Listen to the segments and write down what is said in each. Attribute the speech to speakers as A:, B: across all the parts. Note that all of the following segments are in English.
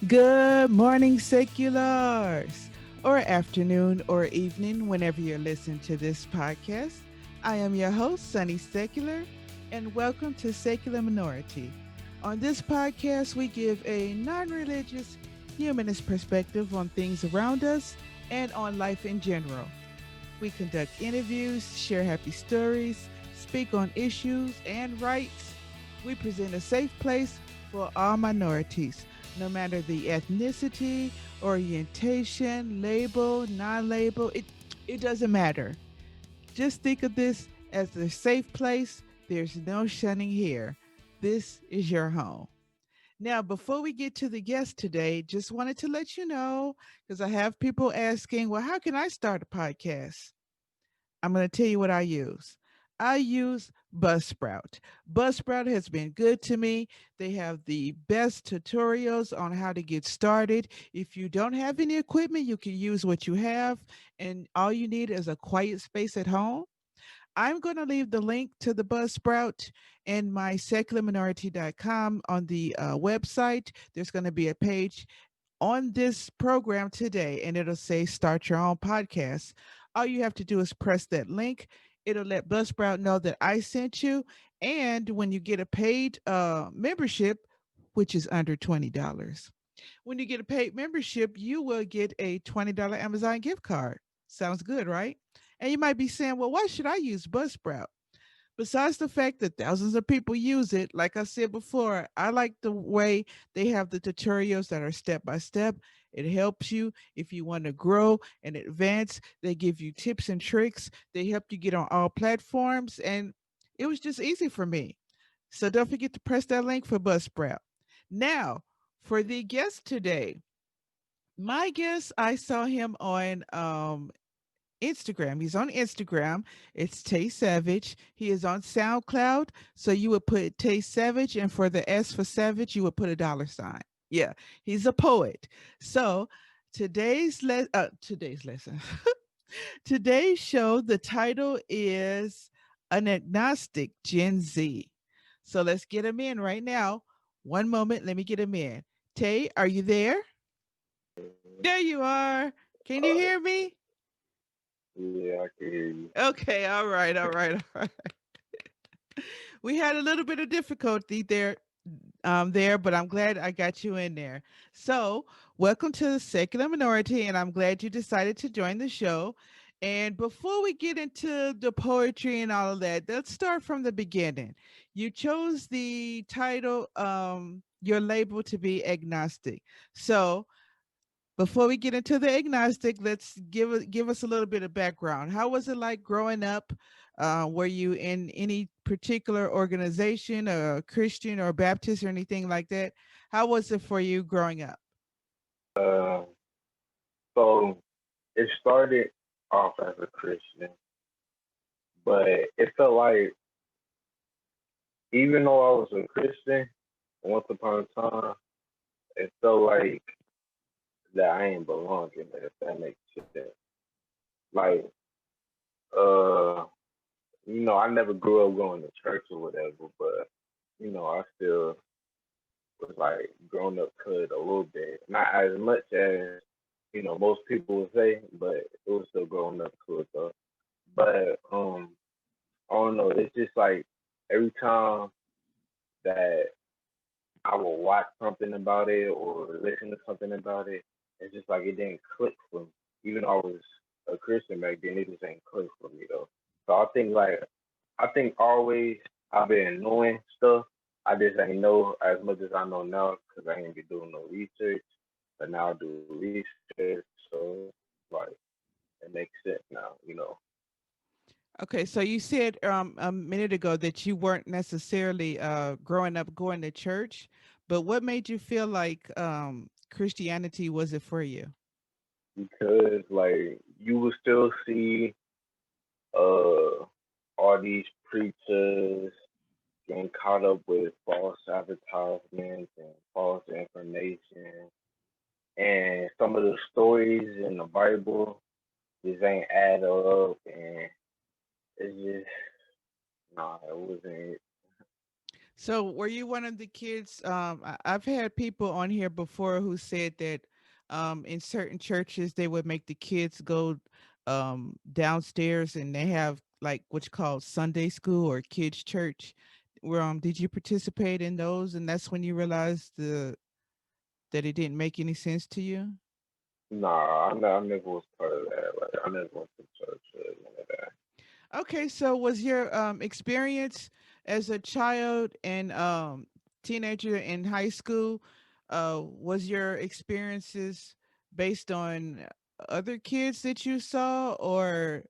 A: Good morning, seculars, or afternoon or evening, whenever you're listening to this podcast. I am your host, Sunny Secular, and welcome to Secular Minority. On this podcast, we give a non religious, humanist perspective on things around us and on life in general. We conduct interviews, share happy stories, speak on issues and rights. We present a safe place for all minorities, no matter the ethnicity, orientation, label, non label, it doesn't matter. Just think of this as a safe place. There's no shunning here. This is your home. Now, before we get to the guest today, just wanted to let you know because I have people asking, well, how can I start a podcast? I'm going to tell you what I use. I use Buzzsprout. Buzzsprout has been good to me. They have the best tutorials on how to get started. If you don't have any equipment, you can use what you have, and all you need is a quiet space at home. I'm going to leave the link to the Buzzsprout in my secularminority.com on the website. There's going to be a page on this program today, and it'll say start your own podcast. All you have to do is press that link. It'll let Buzzsprout know that I sent you. And when you get a paid membership, which is under $20, when you get a paid membership, you will get a $20 Amazon gift card. Sounds good, right? And you might be saying, well, why should I use Buzzsprout? Besides the fact that thousands of people use it, like I said before, I like the way they have the tutorials that are step by step. It helps you if you want to grow and advance. They give you tips and tricks. They help you get on all platforms. And it was just easy for me. So don't forget to press that link for Buzzsprout. Now, for the guest today, my guest, I saw him on Instagram. He's on Instagram. It's Tae Savage. He is on SoundCloud. So you would put Tae Savage, and for the S for Savage, you would put a dollar sign. Yeah, he's a poet. So today's lesson, today's show. The title is an agnostic Gen Z. So let's get him in right now. One moment. Let me get him in. Tay, are you there? There you are. Can you hear me?
B: Yeah, I can hear you.
A: Okay, all right, all right, all right. We had a little bit of difficulty there, but I'm glad I got you in there. So, welcome to the Secular Minority, and I'm glad you decided to join the show. And before we get into the poetry and all of that, let's start from the beginning. You chose the title, your label to be agnostic. So, before we get into the agnostic, let's give us a little bit of background. How was it like growing up? Were you in any particular organization, or Christian or Baptist or anything like that? How was it for you growing up?
B: Uh, so it started off as a Christian, but it felt like even though I was a Christian once upon a time, it felt like that I ain't belong in it, if that makes sense. Like, uh, I never grew up going to church or whatever, but I still was like grown up to it a little bit. Not as much as, most people would say, but it was still growing up to it though. But I don't know, it's just like every time that I will watch something about it or listen to something about it, it's just like it didn't click for me. Even though I was a Christian back then, it just ain't click for me though. So I think always I've been knowing stuff. I just ain't know as much as I know now because I ain't been doing no research. But now I do research, so like it makes sense now.
A: Okay, so you said a minute ago that you weren't necessarily growing up going to church, but what made you feel like Christianity was it for you?
B: Because like you will still see uh all these preachers getting caught up with false advertisements and false information, and some of the stories in the Bible just ain't add up, and it's just nah, it wasn't.
A: So, were you one of the kids? I've had people on here before who said that in certain churches they would make the kids go downstairs and they have like what's called Sunday school or kids church. Where did you participate in those? And that's when you realized that it didn't make any sense to you.
B: Nah, I never was part of that. Like, I never went to church or none of that.
A: Okay, so was your experience as a child and teenager in high school, was your experiences based on other kids that you saw, or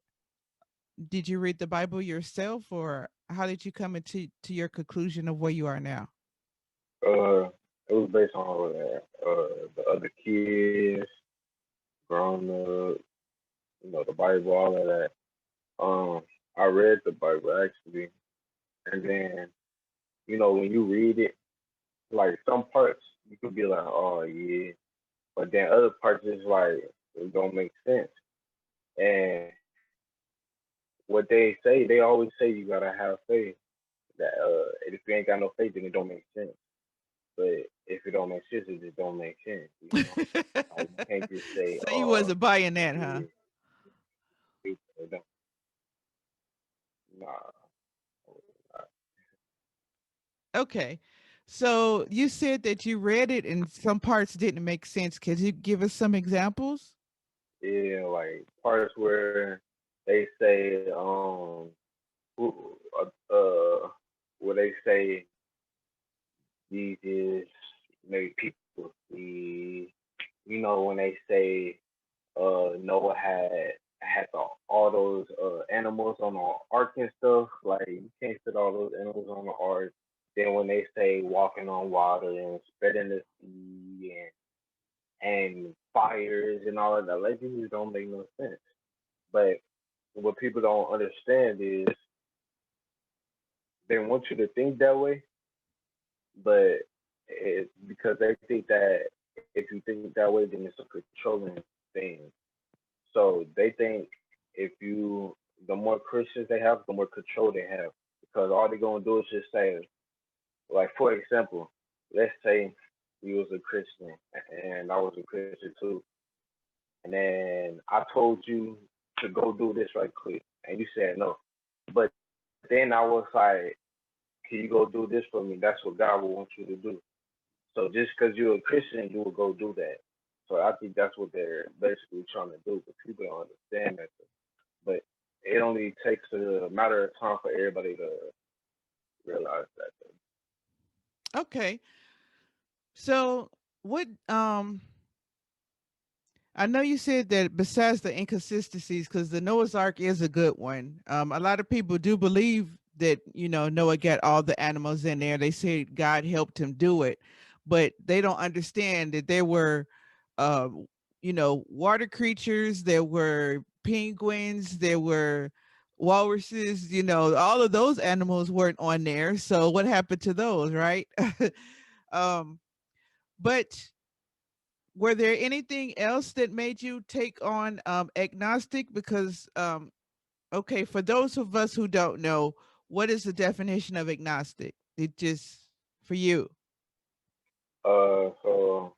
A: did you read the Bible yourself, or how did you come into your conclusion of where you are now?
B: Uh, it was based on all of that. The other kids, growing up, the Bible, all of that. Um, I read the Bible actually, and then when you read it, like some parts you could be like, oh yeah, but then other parts is like it don't make sense. And what they say, they always say you gotta have faith. That if you ain't got no faith, then it don't make sense. But if it don't make sense, it just don't make sense. Like you can't just say,
A: So you
B: oh
A: wasn't buying that, huh?
B: yeah, it don't. Nah,
A: Okay. So you said that you read it and some parts didn't make sense. Could you give us some examples?
B: yeah, like parts where they say who, where they say Jesus made people see. When they say Noah had all those animals on the ark and stuff. Like you can't fit all those animals on the ark. Then when they say walking on water and spreading the sea and fires and all of that, like these don't make no sense. But what people don't understand is they want you to think that way, but it's because they think that if you think that way, then it's a controlling thing. So they think if you, the more Christians they have, the more control they have, because all they're gonna do is just say, like for example, let's say you was a Christian and I was a Christian too, and then I told you to go do this right quick, and you said no, but then I was like, can you go do this for me? That's what God will want you to do. So just because you're a Christian, you will go do that. So I think that's what they're basically trying to do, but people don't understand that. But it only takes a matter of time for everybody to realize that.
A: Okay. So what I know you said that besides the inconsistencies, because the Noah's Ark is a good one. A lot of people do believe that Noah got all the animals in there. They say God helped him do it, but they don't understand that there were, uh, water creatures. There were penguins. There were walruses. All of those animals weren't on there. So what happened to those, right? um, but were there anything else that made you take on agnostic? Because okay, for those of us who don't know, what is the definition of agnostic? It just for you.
B: So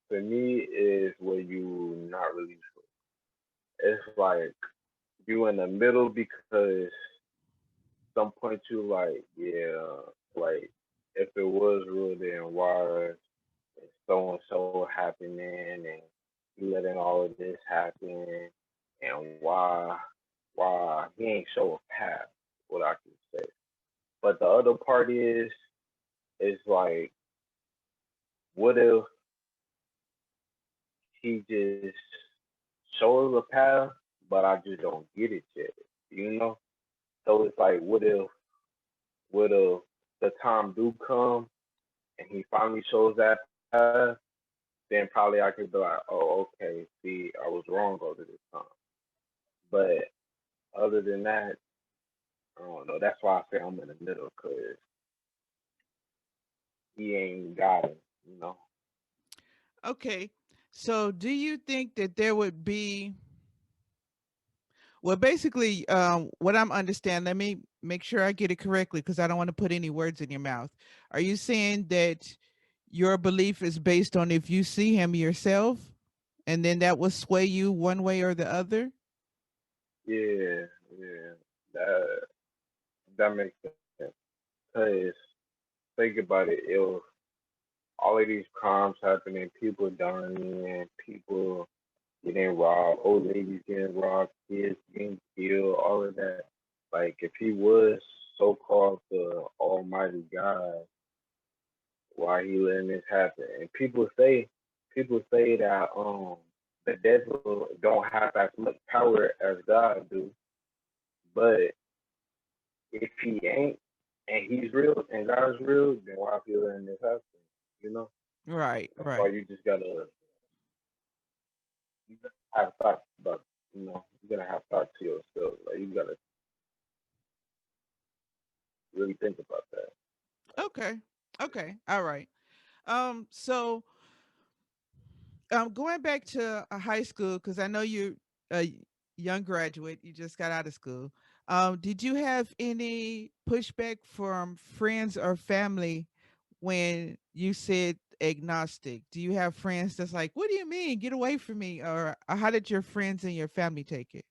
B: for me is where you not really sure. It's like you in the middle because some point you like, yeah, like if it was real, then why is so and so happening and you letting all of this happen and why he ain't show a path, what I can say. But the other part is like, what if he just shows a path, but I just don't get it yet, you know? So it's like, what if the time do come and he finally shows that path, then probably I could be like, oh, okay, see, I was wrong over this time. But other than that, I don't know. That's why I say I'm in the middle, because he ain't got it.
A: Okay, so do you think that there would be, well, basically, what I'm understanding, make sure I get it correctly because I don't want to put any words in your mouth. Are you saying that your belief is based on if you see him yourself and then that will sway you one way or the other?
B: Yeah, yeah. That makes sense. Cause think about it, if all of these crimes happening, people dying, people getting robbed, old ladies getting robbed, kids getting killed, all of that. Like if he was so called the Almighty God, why he letting this happen? And people say that the devil don't have as much power as God do, but if he ain't and he's real and God's real, then why he letting this happen? You know?
A: Right,
B: That's why
A: right.
B: you gotta have thoughts about, you gotta have thoughts to yourself. Like you gotta really think about that.
A: Okay. Okay. All right. So going back to high school because I know you're a young graduate, you just got out of school. Did you have any pushback from friends or family when you said agnostic? Do you have friends that's like, "What do you mean? Get away from me?" Or how did your friends and your family take it?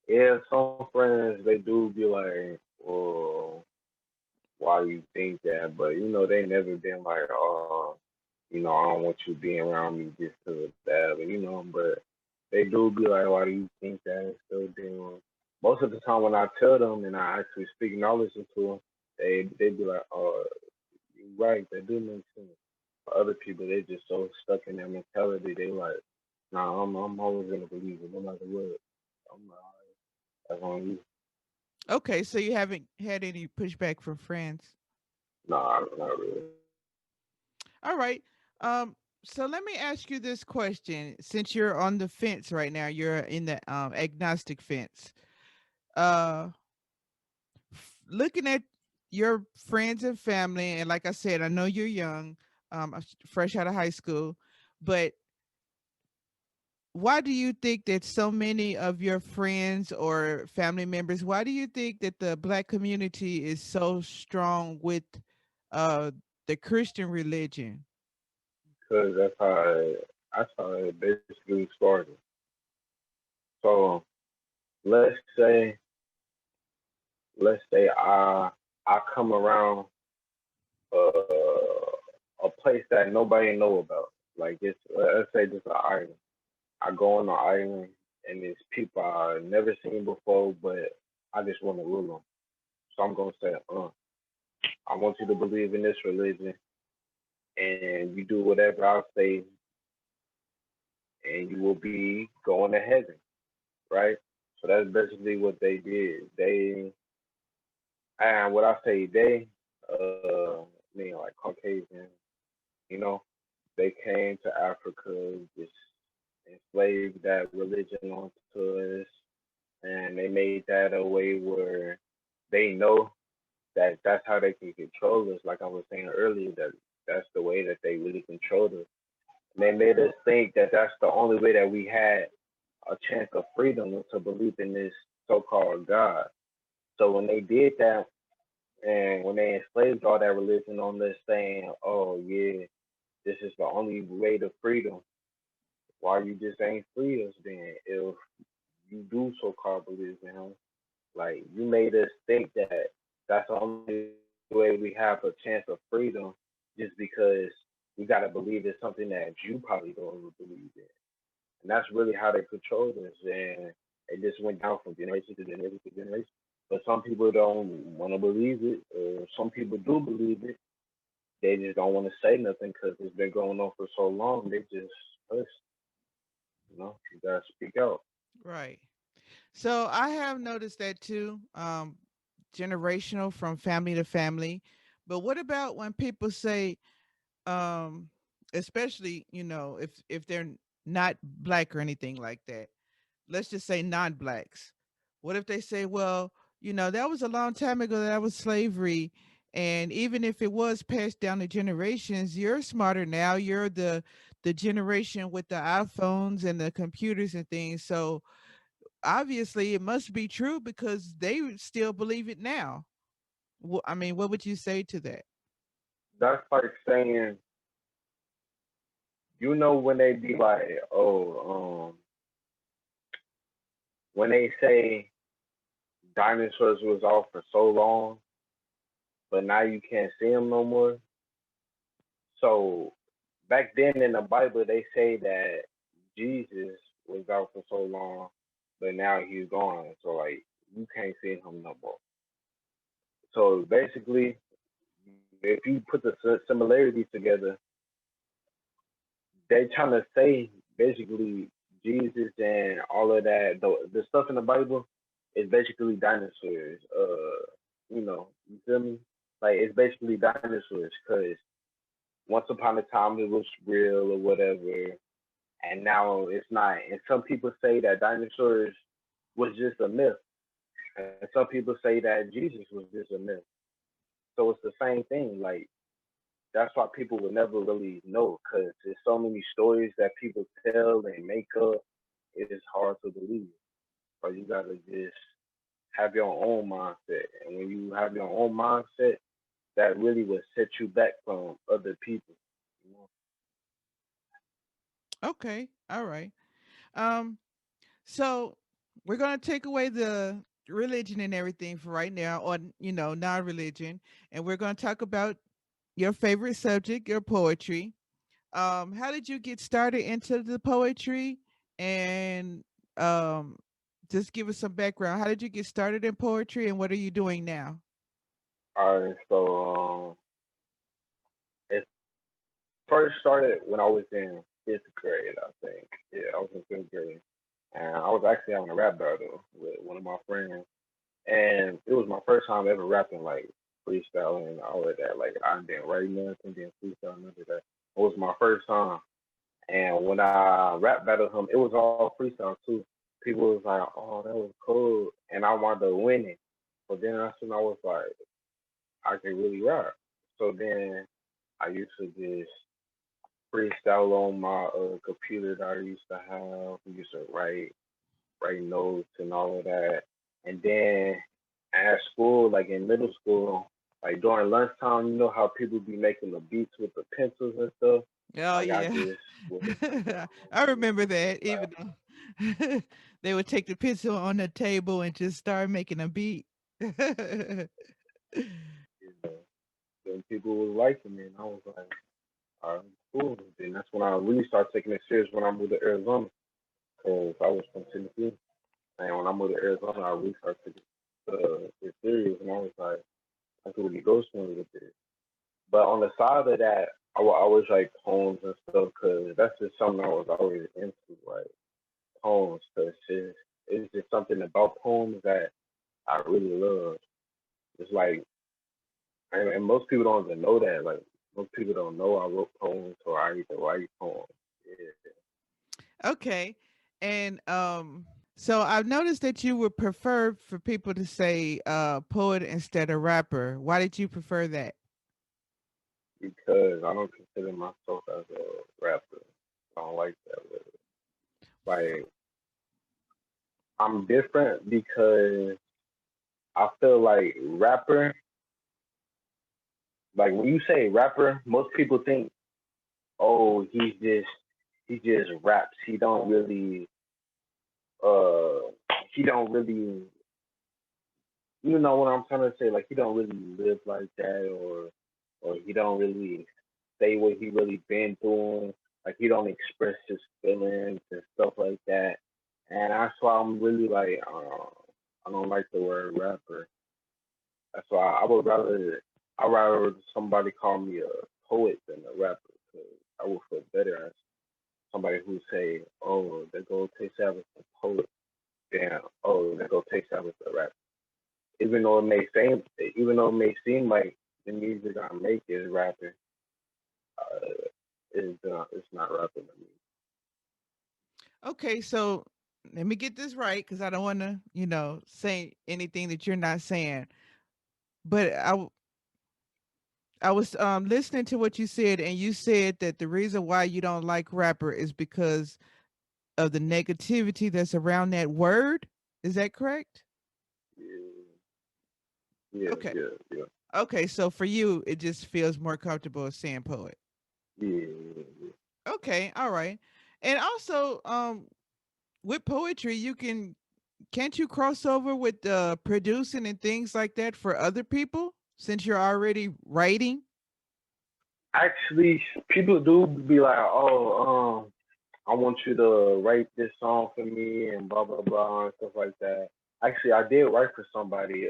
B: Yeah, some friends they do be like, well, why you think that? But they never been like, I don't want you being around me just because of that. But they do be like, why do you think that? And still doing. Most of the time when I tell them and I actually speak knowledge into them, they be like, oh, you're right, that do make sense. For other people, they just so stuck in their mentality. They like, nah, I'm always gonna believe it no matter what. I'm like, all right, that's on you.
A: Okay, so you haven't had any pushback from friends.
B: Nah, not really.
A: All right. Um, so let me ask you this question. Since you're on the fence right now, you're in the agnostic fence. Uh, Looking at your friends and family, and like I said, I know you're young, fresh out of high school, but why do you think that so many of your friends or family members, why do you think that the black community is so strong with uh, the Christian religion?
B: Because that's how it basically started. So let's say let's say I come around a place that nobody know about. Like it's let's say this is an island. I go on the island and there's people I never seen before, but I just want to rule them. So I'm gonna say, I want you to believe in this religion, and you do whatever I say, and you will be going to heaven, right? So that's basically what they did. And what I say mean like Caucasian, you know, they came to Africa, just enslaved that religion onto us, and they made that a way where they know that that's how they can control us. Like I was saying earlier, that that's the way that they really control us. And they made us think that that's the only way that we had a chance of freedom to believe in this so-called God. So when they did that, and when they enslaved all that religion on us, saying, "Oh yeah, this is the only way to freedom," why you just ain't free us then? If you do so-called believe in Him, like you made us think that that's the only way we have a chance of freedom, just because we gotta believe in something that you probably don't even believe in. And that's really how they controlled us, and it just went down from generation to generation to generation. But some people don't want to believe it, or some people do believe it. They just don't want to say nothing because it's been going on for so long. They just hush. You gotta speak out.
A: Right. So I have noticed that too, generational from family to family. But what about when people say, um, especially if they're not black or anything like that? Let's just say non-blacks. What if they say, well, that was a long time ago, that was slavery, and even if it was passed down to generations, you're smarter now. You're the generation with the iPhones and the computers and things. So obviously it must be true because they still believe it now. I mean, what would you say to that?
B: That's like saying, when they be like, oh, when they say dinosaurs was off for so long, but now you can't see them no more. So back then in the Bible, they say that Jesus was out for so long, but now he's gone. So like you can't see him no more. So basically, if you put the similarities together, they trying to say basically Jesus and all of that. The stuff in the Bible is basically dinosaurs. You feel me? Like it's basically dinosaurs because once upon a time it was real or whatever, and now it's not. And some people say that dinosaurs was just a myth, and some people say that Jesus was just a myth. So it's the same thing. Like that's why people would never really know because there's so many stories that people tell and make up. It is hard to believe. But you gotta just have your own mindset, and when you have your own mindset, that really will set you back from other people. You know?
A: Okay, all right. Um, so we're gonna take away the religion and everything for right now, or non-religion, and we're gonna talk about your favorite subject, your poetry. How did you get started into the poetry? And um, just give us some background. How did you get started in poetry, and what are you doing now?
B: All right, so it first started when I was in fifth grade, I think. Yeah, I was in fifth grade, and I was actually having a rap battle with one of my friends, and it was my first time ever rapping like freestyling and all of that. Like I didn't write nothing, didn't freestyle none of that. It was my first time, and when I rap battled him, it was all freestyle too. People was like, "Oh, that was cool," and I wound up winning. But then that's when I was like, I can really rap. So then I used to just freestyle on my computer that I used to have. We used to write notes and all of that. And then at school, like in middle school, like during lunchtime, you know how people be making the beats with the pencils and stuff.
A: Oh
B: Like I
A: yeah,
B: just would like
A: I remember that.
B: like
A: Even though they would take the pencil on the table and just start making a beat.
B: you know, then people was liking me, and I was like, all right, cool. Then that's when I really started taking it serious when I moved to Arizona, because I was from Tennessee. And when I moved to Arizona, I really started taking it serious, and I was like, I could really go somewhere with it. But on the side of that, I would always write poems and stuff because that's just something I was always into, like poems. Because it's just something about poems that I really love. It's like, and most people don't even know that. Like, most people don't know I wrote poems or I even write poems. Yeah.
A: Okay, and so I've noticed that you would prefer for people to say poet instead of rapper. Why did you prefer that?
B: Because I don't consider myself as a rapper. I don't like that word. Like, I'm different because I feel like rapper, like when you say rapper, most people think, oh, he just raps. Uh he don't really you know what I'm trying to say, like he don't really live like that, or he don't really say what he really been through, like he don't express his feelings and stuff like that. And that's why I'm really like I don't like the word rapper. That's why I would rather somebody call me a poet than a rapper because I would feel better as somebody who say, "Oh, they go Tae Savage the poet," than "Oh, they go Tae Savage the rapper." Even though it may seem like the music I make is rapping, uh, it's not rapping to me.
A: Okay, so let me get this right because I don't want to, say anything that you're not saying. But I was listening to what you said, and you said that the reason why you don't like rapper is because of the negativity that's around that word. Is that correct?
B: Yeah, yeah,
A: Okay.
B: yeah, yeah,
A: Okay, so for you, it just feels more comfortable saying poet.
B: yeah, yeah.
A: Okay, all right. And also, with poetry, can't you cross over with producing and things like that for other people since you're already writing?
B: Actually, people do be like, "Oh, I want you to write this song for me and blah blah blah and stuff like that." Actually, I did write for somebody,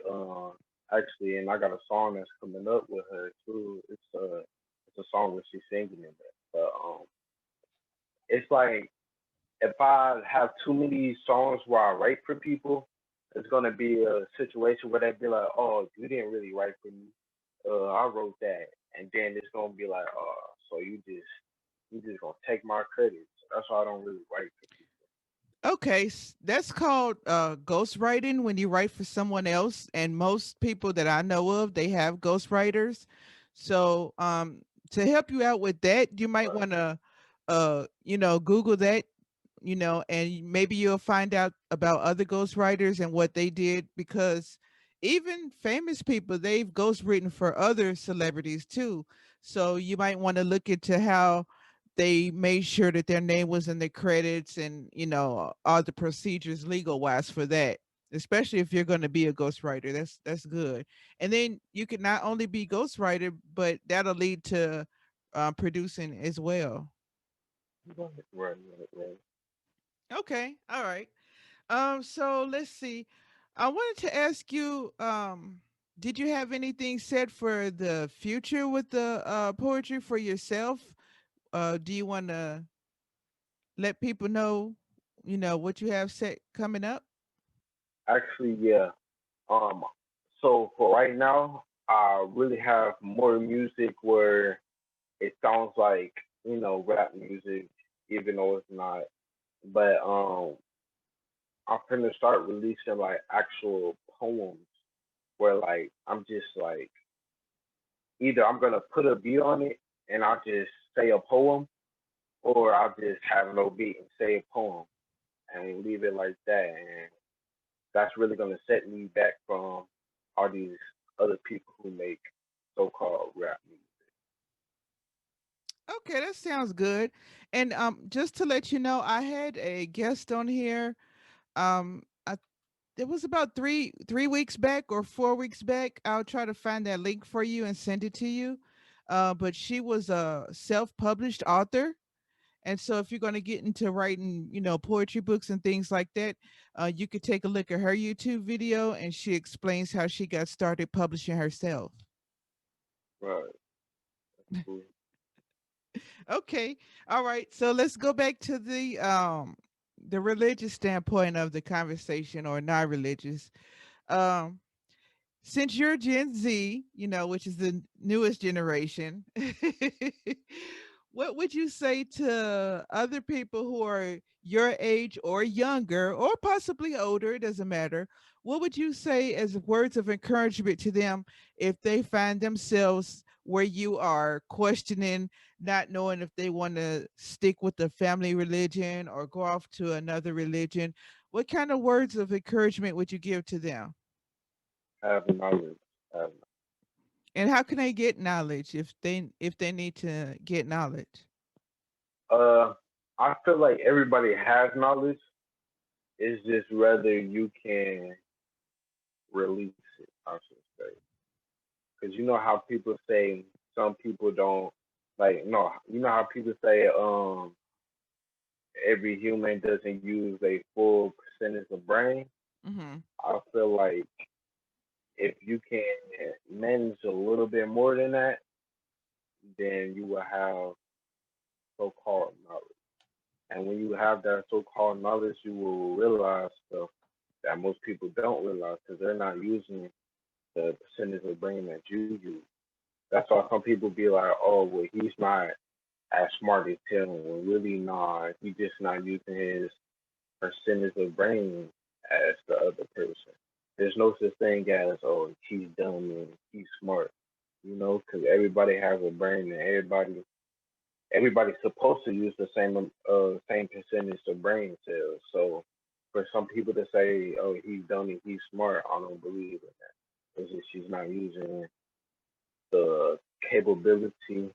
B: actually, and I got a song that's coming up with her too. It's a song where she's singing in it. But it's like if I have too many songs where I write for people, it's gonna be a situation where they be like, "Oh, you didn't really write for me. I wrote that," and then it's gonna be like, "Oh, so you just gonna take my credit." So that's why I don't really write for
A: Okay, that's called ghostwriting when you write for someone else. And most people that I know of, they have ghostwriters. So, to help you out with that, you might
B: people.
A: want to, Google that, and maybe you'll find out about other ghostwriters and what they did because even famous people, they've ghostwritten for other celebrities too. So you might want to look into how they made sure that their name was in the credits and all the procedures legal wise for that, especially if you're going to be a ghostwriter. That's good. And then you can not only be ghostwriter, but that'll lead to producing as well.
B: Right, right, right, right.
A: Okay, all right. So let's see. I wanted to ask you, did you have anything set for the future with the poetry for yourself? Do you want to let people know, what you have set coming up?
B: Actually, yeah. Um, so for right now, I really have more music where it sounds like rap music, even though it's not. But I'm gonna start releasing like actual poems where like I'm just like either I'm gonna put a beat on it and I'll just say a poem, or I'll just have no beat and say a poem and leave it like that. And that's really gonna set me back from all these other people who make so-called rap music.
A: Okay, that sounds good. And just to let you know, I had a guest on here. I It was about three weeks back or 4 weeks back. I'll try to find that link for you and send it to you. But she was a self-published author. And so if you're going to get into writing, poetry books and things like that, you could take a look at her YouTube video and she explains how she got started publishing herself.
B: Right. Cool.
A: Okay. All right. So let's go back to the religious standpoint of the conversation or non-religious. Um since you're Gen Z, which is the newest generation, what would you say to other people who are your age or younger or possibly older? It doesn't matter. What would you say as words of encouragement to them if they find themselves where you are questioning, not knowing if they want to stick with the family religion or go off to another religion? What kind of words of encouragement would you give to them?
B: Have knowledge. Have,
A: And how can they get knowledge if they need to get knowledge?
B: uh, I feel like everybody has knowledge. It's just whether you can release it. I should say, because you know how people say some people don't like. No, you know how people say every human doesn't use a full percentage of brain.
A: Hmm.
B: I feel like if you can manage a little bit more than that, then you will have so-called knowledge. And when you have that so-called knowledge, you will realize stuff that most people don't realize because they're not using the percentage of brain that you use. That's why some people be like, "Oh, well, he's not as smart as him." When really, nah, he's just not using his percentage of brain as the other person. There's no such thing as, "Oh, he's dumb and he's smart," because everybody has a brain and everybody's supposed to use the same percentage of brain cells. So for some people to say, "Oh, he's dumb and he's smart," I don't believe in that. It's just she's not using the capability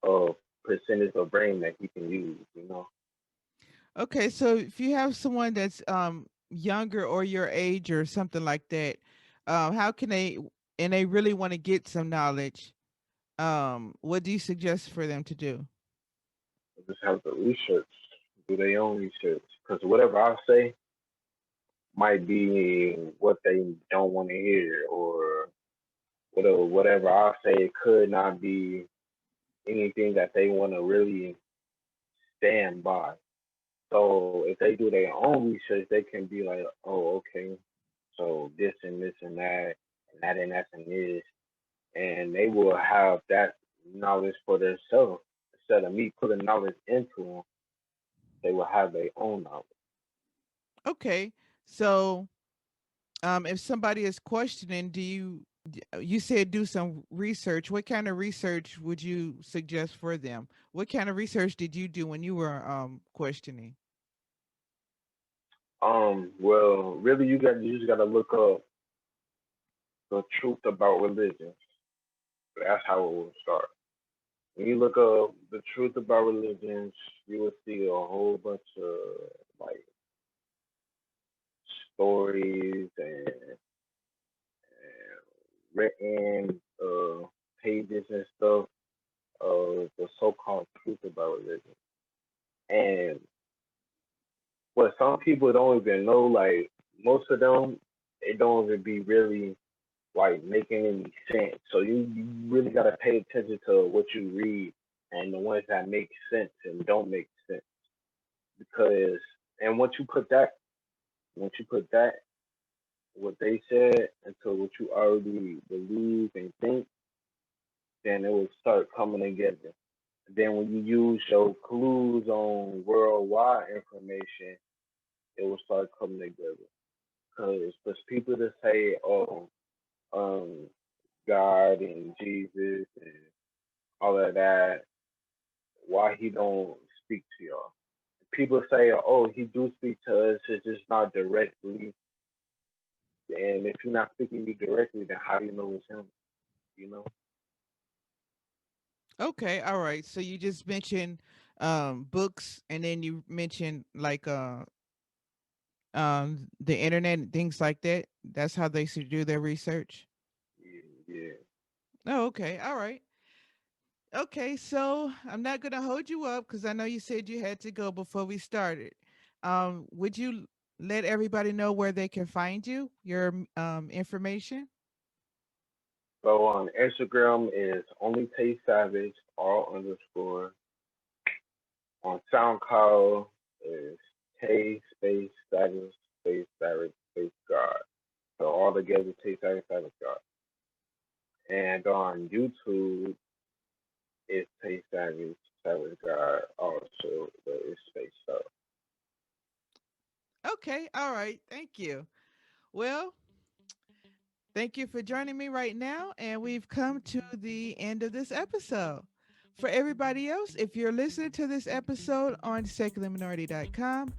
B: of percentage of brain that he can use. You know,
A: Okay, so if you have someone that's younger or your age or something like that, how can they and they really want to get some knowledge? What do you suggest for them to do?
B: they just have to research, do their own research, because whatever I say might be what they don't want to hear, or whatever I say could not be anything that they want to really stand by. So if they do their own research, they can be like, oh, okay, so this and that and that and this, and they will have that knowledge for themselves instead of me putting knowledge into them. They will have their own knowledge.
A: Okay, so if somebody is questioning, you said do some research? What kind of research would you suggest for them? What kind of research did you do when you were questioning?
B: Well, really, you just gotta look up the truth about religion. That's how it will start. When you look up the truth about religions, you will see a whole bunch of like stories and written pages and stuff of the so-called truth about religion. And what some people don't even know, like most of them, they don't even be really like making any sense. So you really gotta pay attention to what you read and the ones that make sense and don't make sense. Because and once you put that what they said into what you already believe and think, then it will start coming together. Then when you use your clues on worldwide information, it will start coming together. Because there's people that say, oh, um, God and Jesus and all of that, why he don't speak to y'all. People say, oh, he do speak to us, it's just not directly. And if you're not speaking to you directly, then how do you know it's him? You know?
A: Okay, all right. So you just mentioned books, and then you mentioned like the internet and things like that. That's how they should do their research.
B: Yeah, yeah.
A: Oh, okay, all right. Okay, so I'm not gonna hold you up because I know you said you had to go before we started. Would you let everybody know where they can find you, your information?
B: So on Instagram is only Tae Savage, all underscore. On SoundCloud is Tae space Savage space God. So all together Tae Savage God. And on YouTube is Tae Savage God also, but it's space so.
A: Okay, all right. Thank you. Well, thank you for joining me right now. And we've come to the end of this episode. For everybody else, if you're listening to this episode on secularminority.com,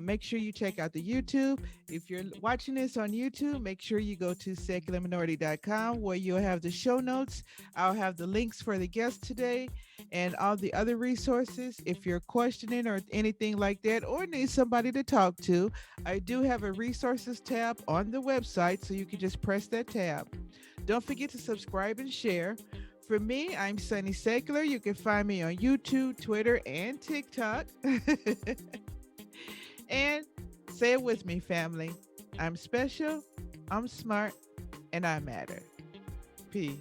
A: make sure you check out the YouTube. If you're watching this on YouTube, make sure you go to secularminority.com where you'll have the show notes. I'll have the links for the guest today and all the other resources. If you're questioning or anything like that, or need somebody to talk to, I do have a resources tab on the website, so you can just press that tab. Don't forget to subscribe and share. For me, I'm Sunny Secular. You can find me on YouTube, Twitter, and TikTok. And say it with me, family. I'm special, I'm smart, and I matter. Peace.